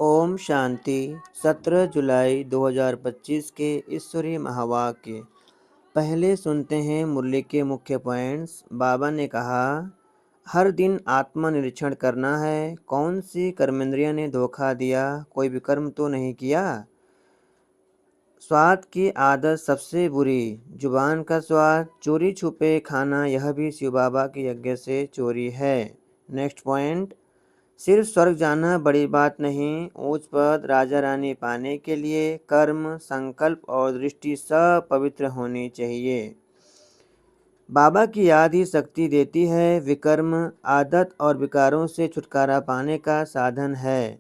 ओम शांति। 17 जुलाई 2025 के ईश्वरीय महावाक्य। पहले सुनते हैं मुरली के मुख्य पॉइंट्स। बाबा ने कहा, हर दिन आत्मनिरीक्षण करना है। कौन सी कर्मेंद्रिय ने धोखा दिया? कोई विकर्म तो नहीं किया? स्वाद की आदत सबसे बुरी। जुबान का स्वाद, चोरी छुपे खाना, यह भी शिव बाबा के यज्ञ से चोरी है। नेक्स्ट पॉइंट, सिर्फ स्वर्ग जाना बड़ी बात नहीं। ऊंच पद, राजा रानी पाने के लिए कर्म, संकल्प और दृष्टि सब पवित्र होनी चाहिए। बाबा की याद ही शक्ति देती है। विकर्म, आदत और विकारों से छुटकारा पाने का साधन है।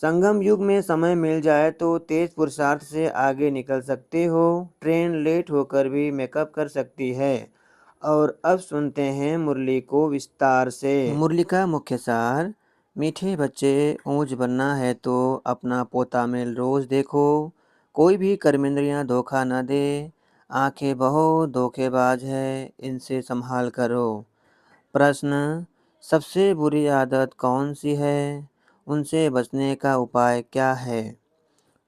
संगम युग में समय मिल जाए तो तेज पुरुषार्थ से आगे निकल सकते हो। ट्रेन लेट होकर भी मेकअप कर सकती है। और अब सुनते हैं मुरली को विस्तार से। मुरली का मुख्य सार। मीठे बच्चे, ऊंच बनना है तो अपना पोता मेल रोज देखो। कोई भी कर्मेंद्रियां धोखा न दे। आंखें बहुत धोखेबाज है, इनसे संभाल करो। प्रश्न, सबसे बुरी आदत कौन सी है? उनसे बचने का उपाय क्या है?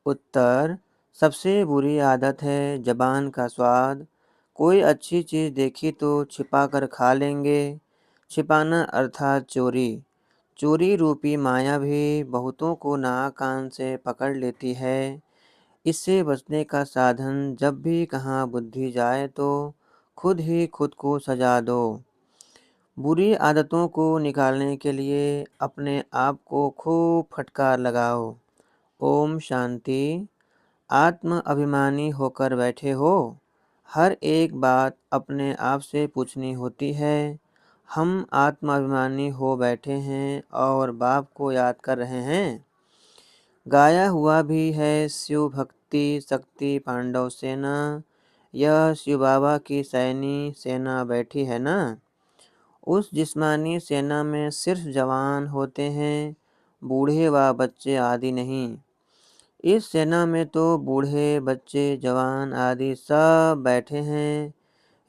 उत्तर, सबसे बुरी आदत है जबान का स्वाद। कोई अच्छी चीज़ देखी तो छिपा कर खा लेंगे। छिपाना अर्थात चोरी। चोरी रूपी माया भी बहुतों को नाक कान से पकड़ लेती है। इससे बचने का साधन, जब भी कहाँ बुद्धि जाए तो खुद ही खुद को सजा दो। बुरी आदतों को निकालने के लिए अपने आप को खूब फटकार लगाओ। ओम शांति। आत्म अभिमानी होकर बैठे हो। हर एक बात अपने आप से पूछनी होती है। हम आत्माभिमानी हो बैठे हैं और बाप को याद कर रहे हैं। गाया हुआ भी है, शिव भक्ति शक्ति पांडव सेना। यह शिव बाबा की सैनी सेना बैठी है ना। उस जिस्मानी सेना में सिर्फ जवान होते हैं, बूढ़े व बच्चे आदि नहीं। इस सेना में तो बूढ़े बच्चे जवान आदि सब बैठे हैं।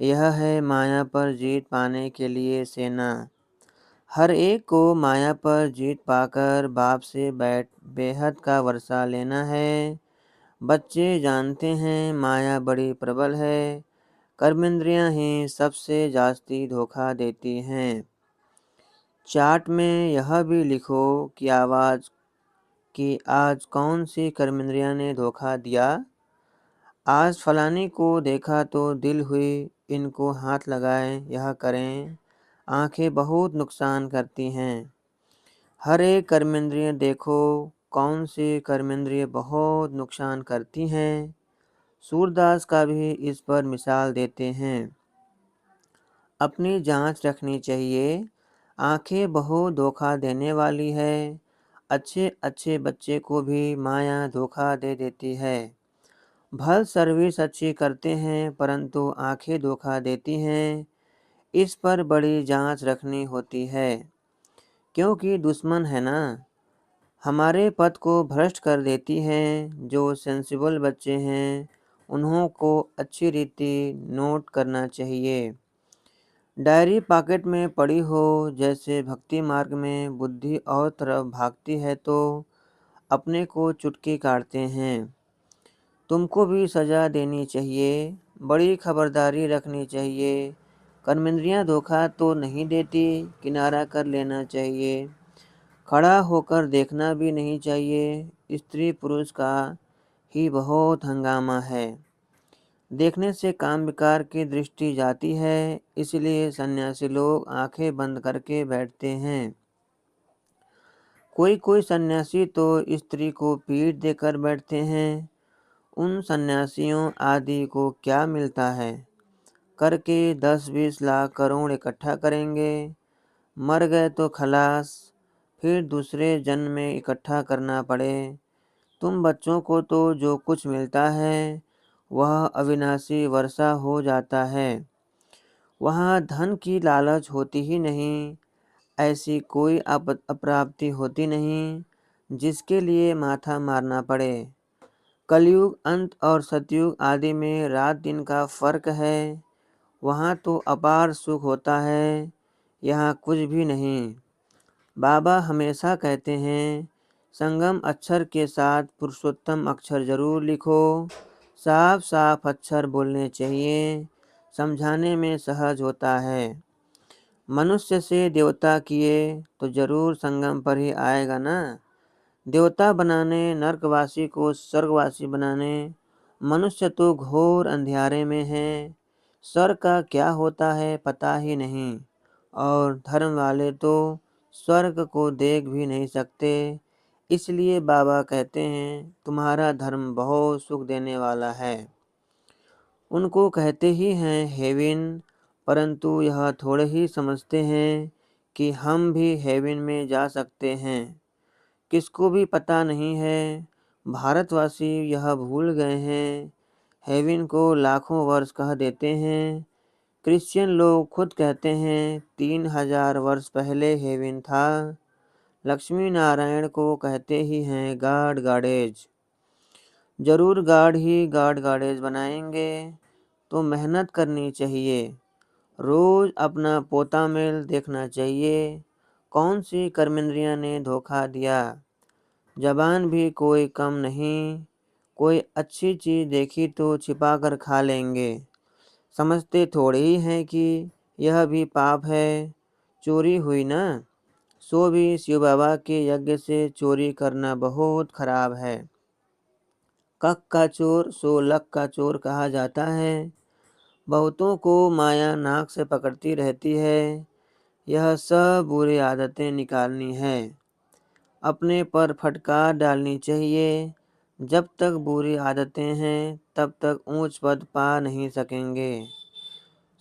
यह है माया पर जीत पाने के लिए सेना। हर एक को माया पर जीत पाकर बाप से बेहद का वर्षा लेना है। बच्चे जानते हैं माया बड़ी प्रबल है। कर्मेंद्रियां ही सबसे जास्ती धोखा देती हैं। चार्ट में यह भी लिखो कि आज कौन सी कर्मेंद्रियां ने धोखा दिया। आज फलानी को देखा तो दिल हुई, इनको हाथ लगाएं, यह करें। आंखें बहुत नुकसान करती हैं। हर एक कर्मेंद्रिय देखो कौन सी कर्मेंद्रिय बहुत नुकसान करती हैं। सूरदास का भी इस पर मिसाल देते हैं। अपनी जांच रखनी चाहिए। आंखें बहुत धोखा देने वाली है। अच्छे अच्छे बच्चे को भी माया धोखा दे देती है। भल सर्विस अच्छी करते हैं परंतु आंखें धोखा देती हैं। इस पर बड़ी जांच रखनी होती है, क्योंकि दुश्मन है ना। हमारे पद को भ्रष्ट कर देती हैं। जो सेंसिबल बच्चे हैं उन्हों को अच्छी रीति नोट करना चाहिए। डायरी पॉकेट में पड़ी हो, जैसे भक्ति मार्ग में बुद्धि और तरफ भागती है तो अपने को चुटकी काटते हैं। तुमको भी सजा देनी चाहिए। बड़ी खबरदारी रखनी चाहिए। कर्मेंद्रियां धोखा तो नहीं देती, किनारा कर लेना चाहिए। खड़ा होकर देखना भी नहीं चाहिए। स्त्री पुरुष का ही बहुत हंगामा है। देखने से काम विकार की दृष्टि जाती है, इसलिए सन्यासी लोग आंखें बंद करके बैठते हैं। कोई कोई सन्यासी तो स्त्री को पीठ देकर बैठते हैं। उन सन्यासियों आदि को क्या मिलता है? करके 10-20 लाख करोड़ इकट्ठा करेंगे। मर गए तो खलास, फिर दूसरे जन्म में इकट्ठा करना पड़े। तुम बच्चों को तो जो कुछ मिलता है वह अविनाशी वर्षा हो जाता है। वहाँ धन की लालच होती ही नहीं। ऐसी कोई अप्राप्ति होती नहीं जिसके लिए माथा मारना पड़े। कलयुग अंत और सतयुग आदि में रात दिन का फर्क है। वहाँ तो अपार सुख होता है, यहाँ कुछ भी नहीं। बाबा हमेशा कहते हैं, संगम अक्षर के साथ पुरुषोत्तम अक्षर जरूर लिखो। साफ साफ अक्षर बोलने चाहिए, समझाने में सहज होता है। मनुष्य से देवता किए तो जरूर संगम पर ही आएगा ना। देवता बनाने, नरकवासी को स्वर्गवासी बनाने, मनुष्य तो घोर अंधियारे में है। स्वर्ग का क्या होता है पता ही नहीं, और धर्म वाले तो स्वर्ग को देख भी नहीं सकते। इसलिए बाबा कहते हैं तुम्हारा धर्म बहुत सुख देने वाला है। उनको कहते ही हैं हेवन, परंतु यह थोड़े ही समझते हैं कि हम भी हेवन में जा सकते हैं। किसको भी पता नहीं है, भारतवासी यह भूल गए हैं। हेवन को लाखों वर्ष कह देते हैं। क्रिश्चियन लोग खुद कहते हैं 3000 वर्ष पहले हेवन था। लक्ष्मी नारायण को कहते ही हैं गॉड गॉडेज। जरूर गॉड गॉडेज बनाएंगे, तो मेहनत करनी चाहिए। रोज अपना पोता मेल देखना चाहिए। कौन सी कर्मेंद्रियां ने धोखा दिया। जबान भी कोई कम नहीं। कोई अच्छी चीज देखी तो छिपा कर खा लेंगे। समझते थोड़े ही हैं कि यह भी पाप है। चोरी हुई ना, सो भी शिव बाबा के यज्ञ से चोरी करना बहुत खराब है। कक का चोर सो लक का चोर कहा जाता है। बहुतों को माया नाक से पकड़ती रहती है। यह सब बुरी आदतें निकालनी है, अपने पर फटकार डालनी चाहिए। जब तक बुरी आदतें हैं तब तक ऊंच पद पा नहीं सकेंगे।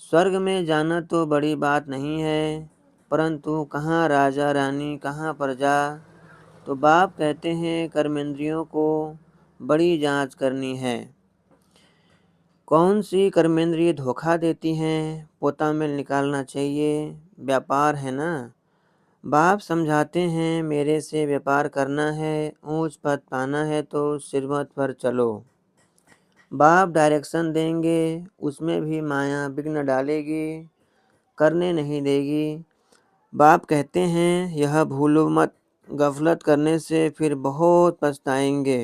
स्वर्ग में जाना तो बड़ी बात नहीं है, परंतु कहाँ राजा रानी कहाँ प्रजा। तो बाप कहते हैं कर्मेंद्रियों को बड़ी जांच करनी है। कौन सी कर्मेंद्रिय धोखा देती हैं, पोता मेल निकालना चाहिए। व्यापार है ना। बाप समझाते हैं मेरे से व्यापार करना है, ऊंच पद पाना है तो सिरमत पर चलो। बाप डायरेक्शन देंगे, उसमें भी माया विघ्न डालेगी, करने नहीं देगी। बाप कहते हैं यह भूलो मत, गफलत करने से फिर बहुत पछताएंगे।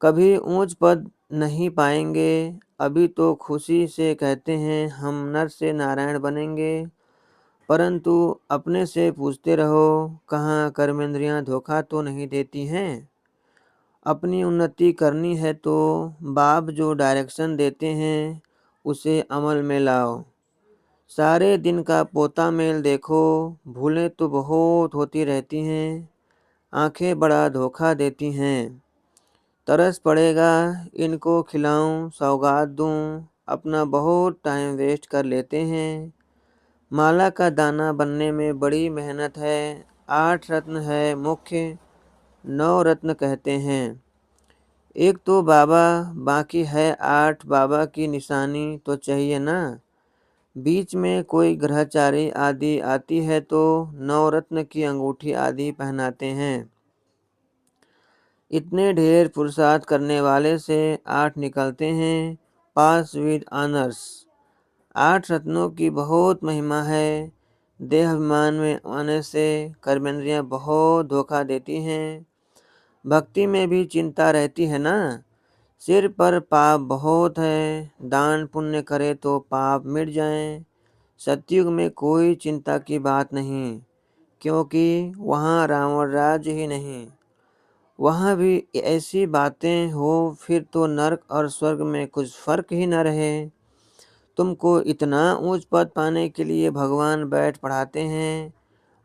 कभी ऊंच पद नहीं पाएंगे। अभी तो खुशी से कहते हैं हम नर से नारायण बनेंगे, परंतु अपने से पूछते रहो कहाँ कर्मेंद्रियां धोखा तो नहीं देती हैं। अपनी उन्नति करनी है तो बाप जो डायरेक्शन देते हैं उसे अमल में लाओ। सारे दिन का पोता मेल देखो, भूलें तो बहुत होती रहती हैं। आंखें बड़ा धोखा देती हैं। तरस पड़ेगा इनको खिलाऊं सौगात दूं, अपना बहुत टाइम वेस्ट कर लेते हैं। माला का दाना बनने में बड़ी मेहनत है। 8 रत्न है मुख्य, 9 रत्न कहते हैं। एक तो बाबा, बाकी है 8। बाबा की निशानी तो चाहिए ना। बीच में कोई ग्रहचारी आदि आती है तो 9 रत्न की अंगूठी आदि पहनाते हैं। इतने ढेर पुरुषार्थ करने वाले से 8 निकलते हैं, पास विद ऑनर्स। 8 रत्नों की बहुत महिमा है। देह अभिमान में आने से कर्मेंद्रियां बहुत धोखा देती हैं। भक्ति में भी चिंता रहती है ना। सिर पर पाप बहुत है, दान पुण्य करे तो पाप मिट जाएं। सतयुग में कोई चिंता की बात नहीं, क्योंकि वहाँ रावण राज्य ही नहीं। वहाँ भी ऐसी बातें हो फिर तो नरक और स्वर्ग में कुछ फर्क ही न रहे। तुमको इतना ऊंच पद पाने के लिए भगवान बैठ पढ़ाते हैं,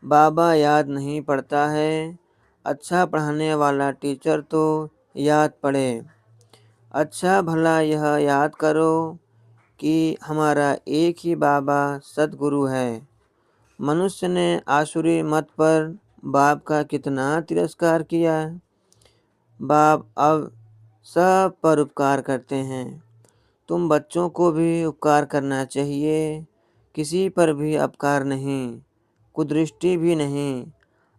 बाबा याद नहीं पड़ता है। अच्छा पढ़ाने वाला टीचर तो याद पड़े। अच्छा भला यह याद करो कि हमारा एक ही बाबा सद्गुरु है। मनुष्य ने आसुरी मत पर बाप का कितना तिरस्कार किया। बाप अब सब पर उपकार करते हैं। तुम बच्चों को भी उपकार करना चाहिए। किसी पर भी अपकार नहीं, कुदृष्टि भी नहीं।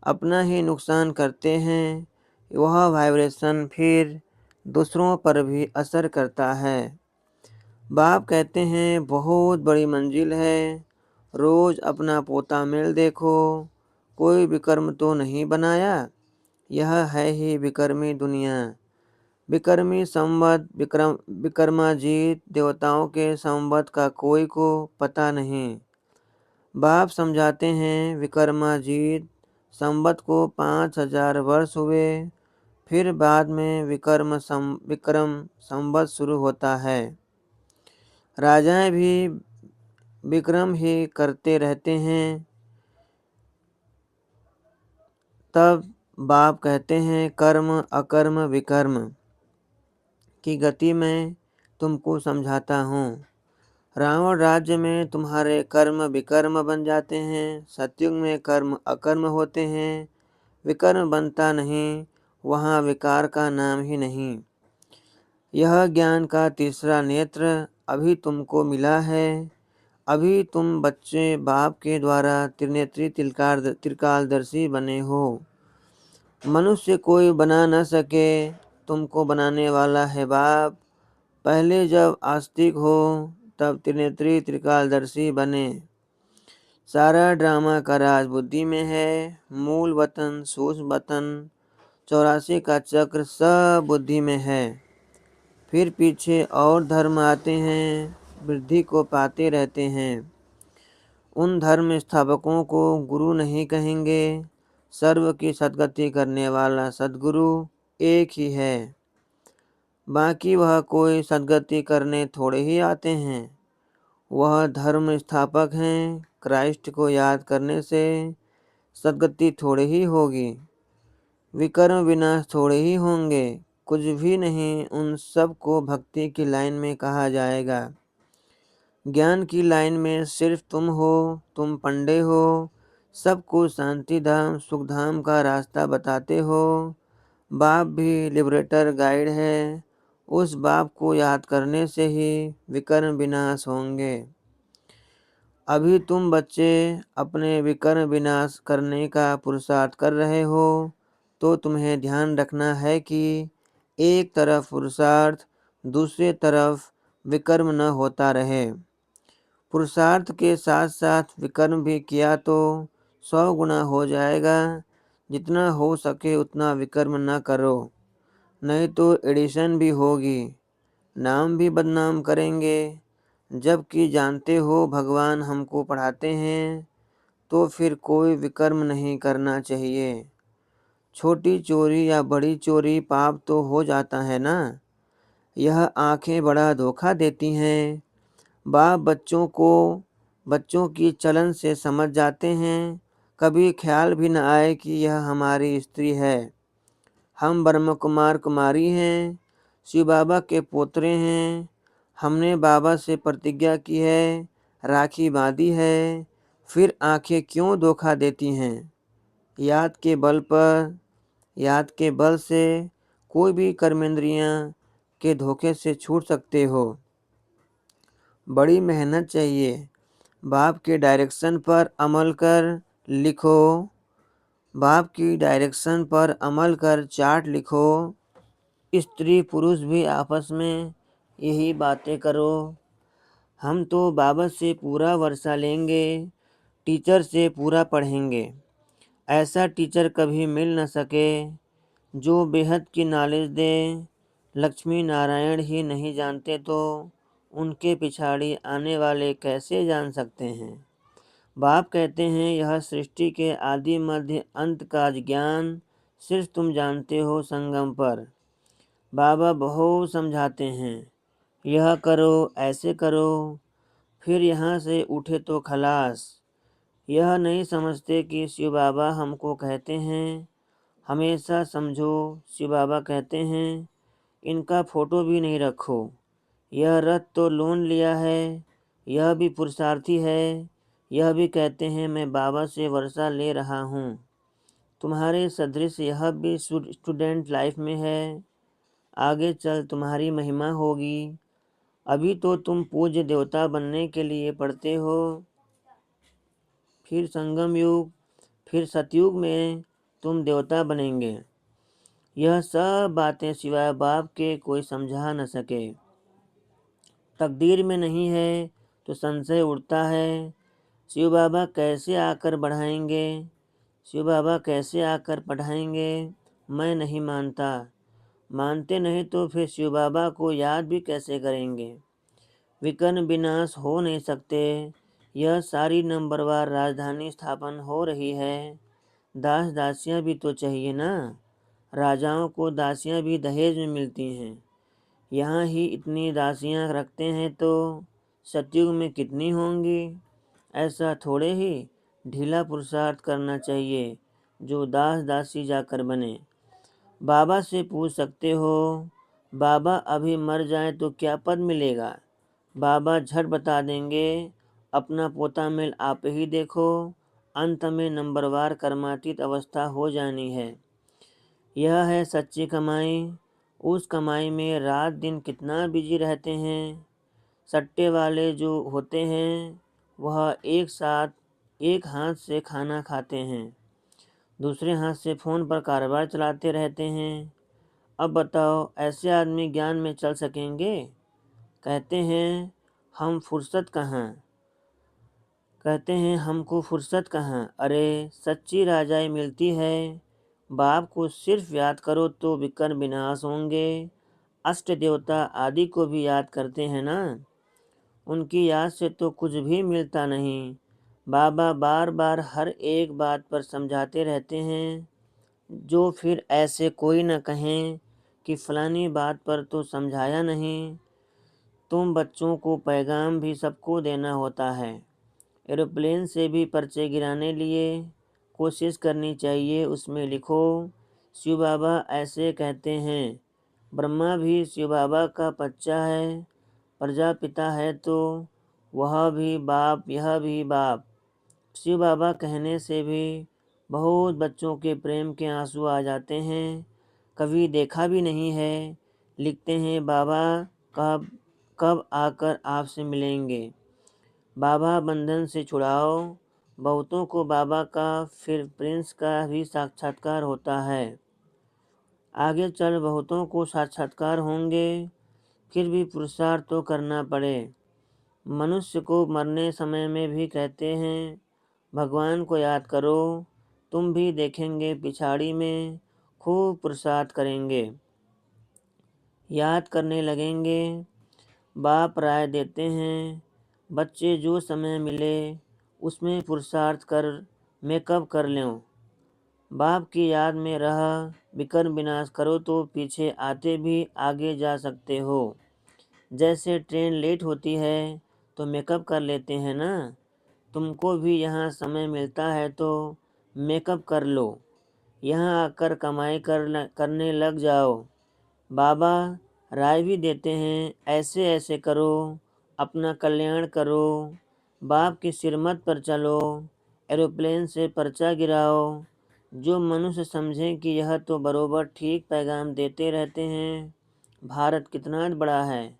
अपना ही नुकसान करते हैं। वह वाइब्रेशन फिर दूसरों पर भी असर करता है। बाप कहते हैं बहुत बड़ी मंजिल है। रोज अपना पोता मेल देखो, कोई विकर्म तो नहीं बनाया। यह है ही विकर्मी दुनिया। विकर्मी संवत विक्रमाजीत देवताओं के संवत का कोई को पता नहीं। बाप समझाते हैं विक्रमाजीत संवत को 5000 वर्ष हुए, फिर बाद में विक्रम संवत शुरू होता है। राजाएं भी विक्रम ही करते रहते हैं। तब बाप कहते हैं कर्म अकर्म विकर्म की गति में तुमको समझाता हूँ। रावण राज्य में तुम्हारे कर्म विकर्म बन जाते हैं। सतयुग में कर्म अकर्म होते हैं। विकर्म बनता नहीं, वहाँ विकार का नाम ही नहीं। यह ज्ञान का तीसरा नेत्र अभी तुमको मिला है। अभी तुम बच्चे बाप के द्वारा त्रिनेत्री त्रिकालदर्शी बने हो। मनुष्य कोई बना न सके, तुमको बनाने वाला है बाप। पहले जब आस्तिक हो तब त्रिनेत्री त्रिकालदर्शी बने। सारा ड्रामा का राज बुद्धि में है। मूल वतन सूक्ष्म वतन 84 का चक्र सब बुद्धि में है। फिर पीछे और धर्म आते हैं, वृद्धि को पाते रहते हैं। उन धर्म स्थापकों को गुरु नहीं कहेंगे। सर्व की सद्गति करने वाला सद्गुरु एक ही है। बाकी वह कोई सद्गति करने थोड़े ही आते हैं। वह धर्म स्थापक हैं। क्राइस्ट को याद करने से सद्गति थोड़े ही होगी, विकर्म विनाश थोड़े ही होंगे। कुछ भी नहीं। उन सब को भक्ति की लाइन में कहा जाएगा। ज्ञान की लाइन में सिर्फ तुम हो। तुम पंडे हो, सबको शांति धाम सुख धाम का रास्ता बताते हो। बाप भी लिबरेटर गाइड है। उस बाप को याद करने से ही विकर्म विनाश होंगे। अभी तुम बच्चे अपने विकर्म विनाश करने का पुरुषार्थ कर रहे हो, तो तुम्हें ध्यान रखना है कि एक तरफ पुरुषार्थ, दूसरी तरफ विकर्म न होता रहे। पुरुषार्थ के साथ साथ विकर्म भी किया तो 100 गुना हो जाएगा। जितना हो सके उतना विकर्म न करो, नहीं तो एडिशन भी होगी, नाम भी बदनाम करेंगे। जबकि जानते हो भगवान हमको पढ़ाते हैं, तो फिर कोई विकर्म नहीं करना चाहिए। छोटी चोरी या बड़ी चोरी पाप तो हो जाता है ना। यह आंखें बड़ा धोखा देती हैं। बाप बच्चों की चलन से समझ जाते हैं। कभी ख्याल भी न आए कि यह हमारी स्त्री है। हम ब्रह्म कुमार कुमारी हैं, शिव बाबा के पोतरे हैं। हमने बाबा से प्रतिज्ञा की है, राखी बांधी है। फिर आंखें क्यों धोखा देती हैं? याद के बल से कोई भी कर्मेंद्रियां के धोखे से छूट सकते हो। बड़ी मेहनत चाहिए। बाप के डायरेक्शन पर अमल कर लिखो। बाप की डायरेक्शन पर अमल कर चार्ट लिखो। स्त्री पुरुष भी आपस में यही बातें करो। हम तो बाबा से पूरा वर्षा लेंगे, टीचर से पूरा पढ़ेंगे। ऐसा टीचर कभी मिल न सके जो बेहद की नॉलेज दे। लक्ष्मी नारायण ही नहीं जानते तो उनके पिछाड़ी आने वाले कैसे जान सकते हैं? बाप कहते हैं यह सृष्टि के आदि मध्य अंत का ज्ञान सिर्फ तुम जानते हो संगम पर। बाबा बहुत समझाते हैं, यह करो ऐसे करो, फिर यहाँ से उठे तो खलास। यह नहीं समझते कि शिव बाबा हमको कहते हैं हमेशा समझो। शिव बाबा कहते हैं इनका फोटो भी नहीं रखो। यह रथ तो लोन लिया है, यह भी पुरुषार्थी है। यह भी कहते हैं मैं बाबा से वर्षा ले रहा हूँ। तुम्हारे सदृश यह भी स्टूडेंट लाइफ में है। आगे चल तुम्हारी महिमा होगी। अभी तो तुम पूज्य देवता बनने के लिए पढ़ते हो। फिर संगम युग, फिर सतयुग में तुम देवता बनेंगे। यह सब बातें सिवाय बाप के कोई समझा न सके। तकदीर में नहीं है तो संशय उठता है। शिव बाबा कैसे आकर बढ़ाएंगे? शिव बाबा कैसे आकर पढ़ाएंगे? मैं नहीं मानता। मानते नहीं तो फिर शिव बाबा को याद भी कैसे करेंगे? विकर्ण विनाश हो नहीं सकते। यह सारी नंबरवार राजधानी स्थापन हो रही है। दास दासियां भी तो चाहिए ना। राजाओं को दासियां भी दहेज में मिलती हैं। यहाँ ही इतनी दासियां रखते हैं तो सतयुग में कितनी होंगी? ऐसा थोड़े ही ढीला पुरुषार्थ करना चाहिए जो दास दासी जाकर बने। बाबा से पूछ सकते हो, बाबा अभी मर जाए तो क्या पद मिलेगा? बाबा झट बता देंगे, अपना पोता मेल आप ही देखो, अंत में नंबरवार कर्मातीत अवस्था हो जानी है। यह है सच्ची कमाई। उस कमाई में रात दिन कितना बिजी रहते हैं। सट्टे वाले जो होते हैं वह एक साथ एक हाथ से खाना खाते हैं, दूसरे हाथ से फ़ोन पर कारोबार चलाते रहते हैं। अब बताओ ऐसे आदमी ज्ञान में चल सकेंगे? कहते हैं हम फुर्सत कहाँ कहते हैं हमको फुर्सत कहाँ। अरे सच्ची राजाई मिलती है। बाप को सिर्फ याद करो तो विकर्ण विनाश होंगे। अष्ट देवता आदि को भी याद करते हैं ना। उनकी याद से तो कुछ भी मिलता नहीं। बाबा बार बार हर एक बात पर समझाते रहते हैं, जो फिर ऐसे कोई न कहें कि फलानी बात पर तो समझाया नहीं। तुम बच्चों को पैगाम भी सबको देना होता है। एरोप्लेन से भी पर्चे गिराने लिए कोशिश करनी चाहिए। उसमें लिखो, शिव बाबा ऐसे कहते हैं। ब्रह्मा भी शिव बाबा का बच्चा है। प्रजापिता है तो वह भी बाप, यह भी बाप। शिव बाबा कहने से भी बहुत बच्चों के प्रेम के आंसू आ जाते हैं। कभी देखा भी नहीं है। लिखते हैं बाबा कब कब आकर आपसे मिलेंगे। बाबा बंधन से छुड़ाओ। बहुतों को बाबा का फिर प्रिंस का भी साक्षात्कार होता है। आगे चल बहुतों को साक्षात्कार होंगे। फिर भी पुरुषार्थ तो करना पड़े। मनुष्य को मरने समय में भी कहते हैं भगवान को याद करो। तुम भी देखेंगे पिछाड़ी में खूब पुरुषार्थ करेंगे, याद करने लगेंगे। बाप राय देते हैं बच्चे जो समय मिले उसमें पुरुषार्थ कर मेकअप कर लो। बाप की याद में रह विकर्ण विनाश करो तो पीछे आते भी आगे जा सकते हो। जैसे ट्रेन लेट होती है तो मेकअप कर लेते हैं ना। तुमको भी यहाँ समय मिलता है तो मेकअप कर लो। यहाँ आकर कमाई करने लग जाओ। बाबा राय भी देते हैं ऐसे ऐसे करो, अपना कल्याण करो। बाप की सिरमत पर चलो, एरोप्लेन से पर्चा गिराओ। जो मनुष्य समझें कि यह तो बरोबर ठीक पैगाम देते रहते हैं। भारत कितना बड़ा है,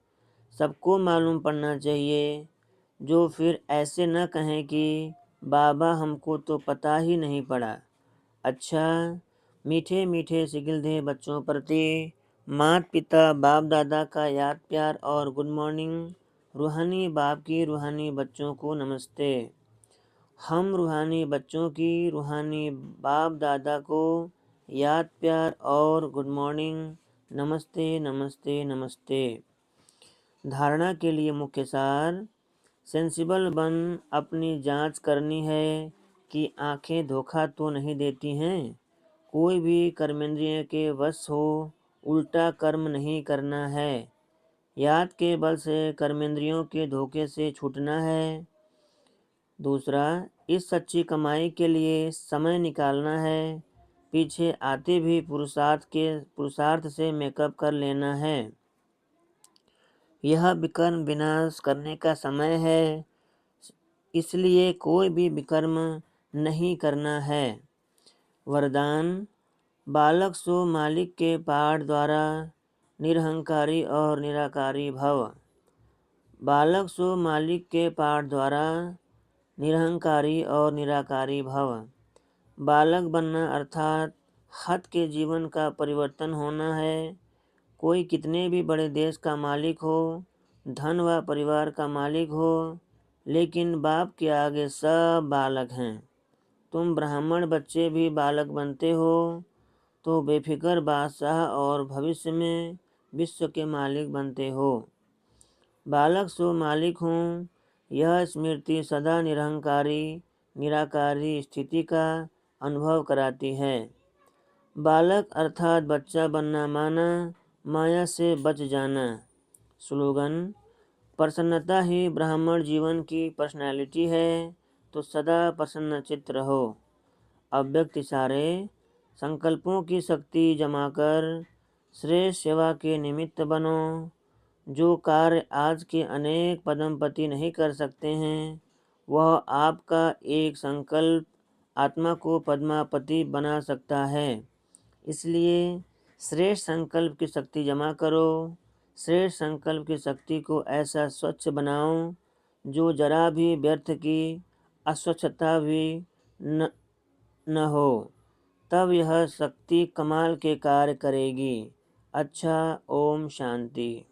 सबको मालूम पड़ना चाहिए। जो फिर ऐसे न कहें कि बाबा हमको तो पता ही नहीं पड़ा। अच्छा, मीठे मीठे सिगिलधे बच्चों प्रति माता पिता बाप दादा का याद प्यार और गुड मॉर्निंग। रूहानी बाप की रूहानी बच्चों को नमस्ते। हम रूहानी बच्चों की रूहानी बाप दादा को याद प्यार और गुड मॉर्निंग। नमस्ते नमस्ते नमस्ते। धारणा के लिए मुख्य सार, सेंसिबल बन अपनी जांच करनी है कि आंखें धोखा तो नहीं देती हैं। कोई भी कर्मेंद्रिय के वश हो उल्टा कर्म नहीं करना है। याद के बल से कर्मेंद्रियों के धोखे से छूटना है। दूसरा, इस सच्ची कमाई के लिए समय निकालना है। पीछे आते भी पुरुषार्थ से मेकअप कर लेना है। यह विकर्म विनाश करने का समय है, इसलिए कोई भी विकर्म नहीं करना है। वरदान, बालक सो मालिक के पाठ द्वारा निरहंकारी और निराकारी भव। बालक सो मालिक के पाठ द्वारा निरहंकारी और निराकारी भव। बालक बनना अर्थात हद के जीवन का परिवर्तन होना है। कोई कितने भी बड़े देश का मालिक हो, धन व परिवार का मालिक हो, लेकिन बाप के आगे सब बालक हैं। तुम ब्राह्मण बच्चे भी बालक बनते हो तो बेफिक्र बादशाह और भविष्य में विश्व के मालिक बनते हो। बालक सो मालिक हूँ, यह स्मृति सदा निरहंकारी निराकारी स्थिति का अनुभव कराती है। बालक अर्थात बच्चा बनना माना माया से बच जाना। स्लोगन: प्रसन्नता ही ब्राह्मण जीवन की पर्सनैलिटी है, तो सदा प्रसन्नचित्त रहो। अव्यक्त इशारे: संकल्पों की शक्ति जमाकर श्रेष्ठ सेवा के निमित्त बनो। जो कार्य आज के अनेक पदमपति नहीं कर सकते हैं, वह आपका एक संकल्प आत्मा को पद्मापति बना सकता है। इसलिए श्रेष्ठ संकल्प की शक्ति जमा करो। श्रेष्ठ संकल्प की शक्ति को ऐसा स्वच्छ बनाओ जो जरा भी व्यर्थ की अस्वच्छता भी न हो। तब यह शक्ति कमाल के कार्य करेगी। अच्छा, ओम शांति।